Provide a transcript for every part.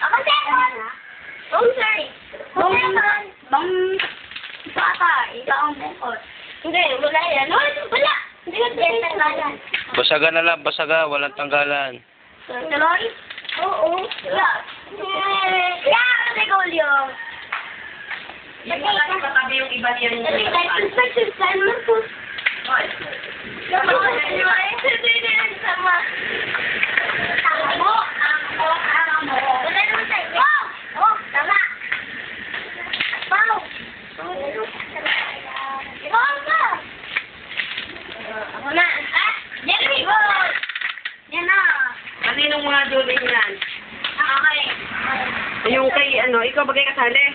Ako second. Oh, sorry. Bang bata, ikaw ang second. Hindi, wala yan. Wala. Hindi ko tanggalan. Basaga na lang, basaga. Walang tanggalan. Tuloy? Oo. Wala. Yeah, ikaw yung. Patabi yung iba niya. Kaninong mga duling yan? Yung kay, ano, ikaw ba kayo kasali?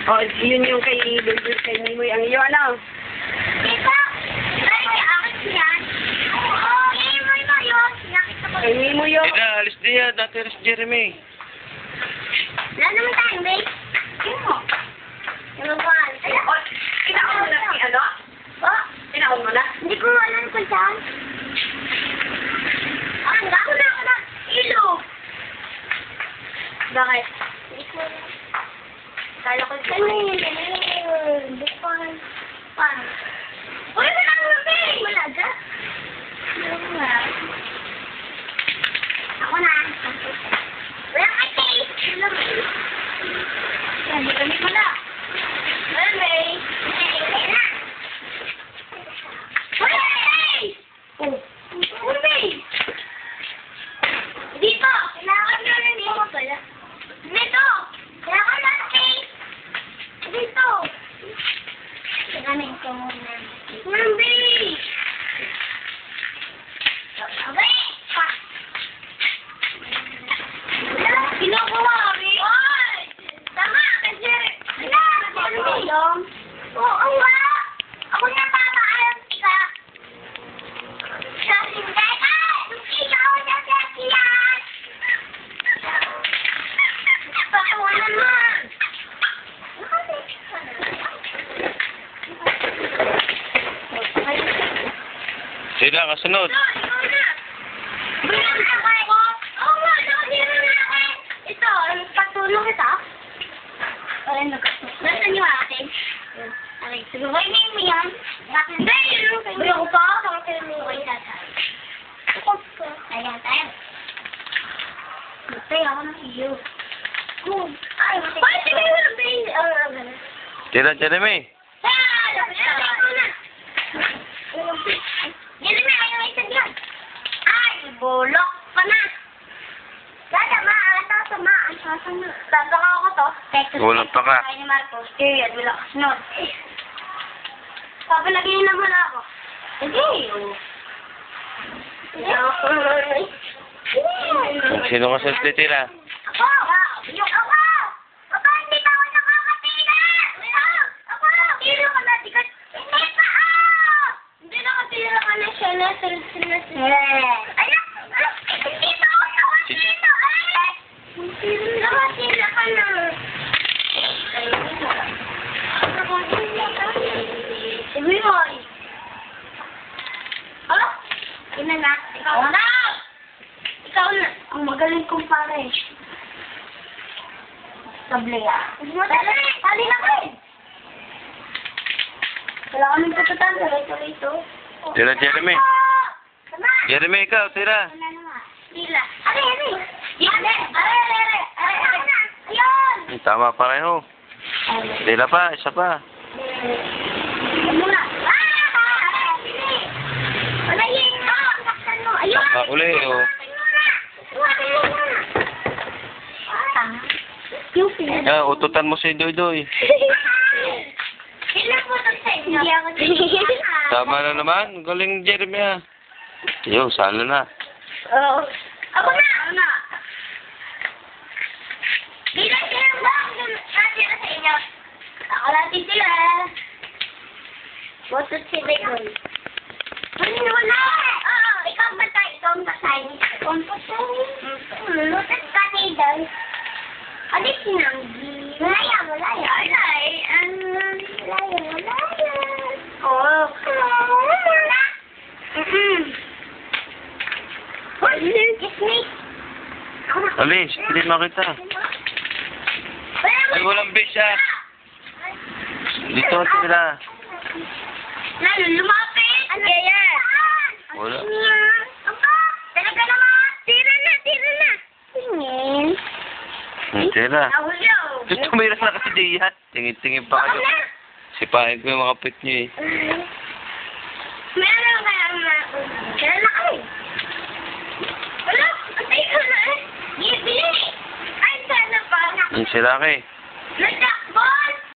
O, yun yung kay Mimoy. Ang iyo, ano? Kay Mimoy yun. Tira, alis din yan. Dati alis Jeremy. Wala naman tayong base. Yung one. Kinakaon mo na si, ano? Oh, Kinakaon mo na? hindi ko alam kung saan. Ako na. Ilo. Bakit? Hindi ko alam. Kala ko saan yun. Bukwan. Paano? Uy, wala naman base. Wala dyan. Wala. Ako na. Wala ka taste. Wala ka taste. Hindi kami pala. Wala taste. Wala na. Wala taste. Wala taste. Dito. Kailangan nyo rin dito pala. Dito. Kailangan nyo taste. Dito. Kailangan ko muna. Wala taste. Okay. Kinukuha kami. Oy! Tama kasi. Oo nga. Ako na papaalam ka. Sabi mo dahil, ikaw na sakiyan. Bakit mo naman? Sila, kasunod. Ito, patulong kita. Nasaan yung akin? Okay, sige, wait name mo yan. Hindi, yun ko pa. Okay, ayan, tayo. Matay ako ng iyo. Ay, sige, walang bail. Tira, Jeremy. Jeremy, ayaw isa dyan. Ay, bulok ka na. Dada, maaatasama. Babaka ako to. Walang paka. Ay ni Marcos. Period. Wala ka sunod. Papalagay na wala ako. Hindi. Sino ka sa titira? Ako! Yung ako! Papa, hindi pa ako nakakatira! Ako! Tira ka na. Hindi pa! Hindi nakatira ka na siya. Ayan! Hindi pa ako nakatira! Nakatira ka na. Sabi mo. Hala? Ina na. Ikaw na! Ikaw na. Ang magaling kong pare. Sable Tali na kayo. Wala kaming patutan. Tuloy ito. Tira, Jeremy. Sama. Jeremy, ikaw, tira. Tila. Are. Ayun. Tama pareho. Tira pa, isa pa. Muna. Wala yun. Saksan mo. Ayun. Uli, oh. Yung pinag- Ah, ututan mo si Doy-Doy. Ilan po ito sa inyo? Hindi ako Tama na naman. Galing, Jeremy, ah. Yo, salo na. Oo. Ako na. Bilang sila ba ang natira sa inyo? Ako natin sila. Botot si Begon. Ano na? Oo, ikaw ang batay. Ikaw ang batay. Lulutot ka ni Dal. Adik sinanggi. Malaya. Oo. Kiss me. Ako na. Alis, hindi makita. Ay, walang base ah. Dito sila. Lalo, lumapit. Ano yan? Wala. Aba, talaga naman. Tira na, tira na. Tingin. Tira. Nahulyo. Gusto mo yun na kasi diyan. Tingin-tingin pa kayo. Sipahin ko yung mga pit nyo eh. Meron kaya na. Kaya na kami. Wala, patay ko na eh. Bili. Ay, sana pa. Yung sila kay. Nasa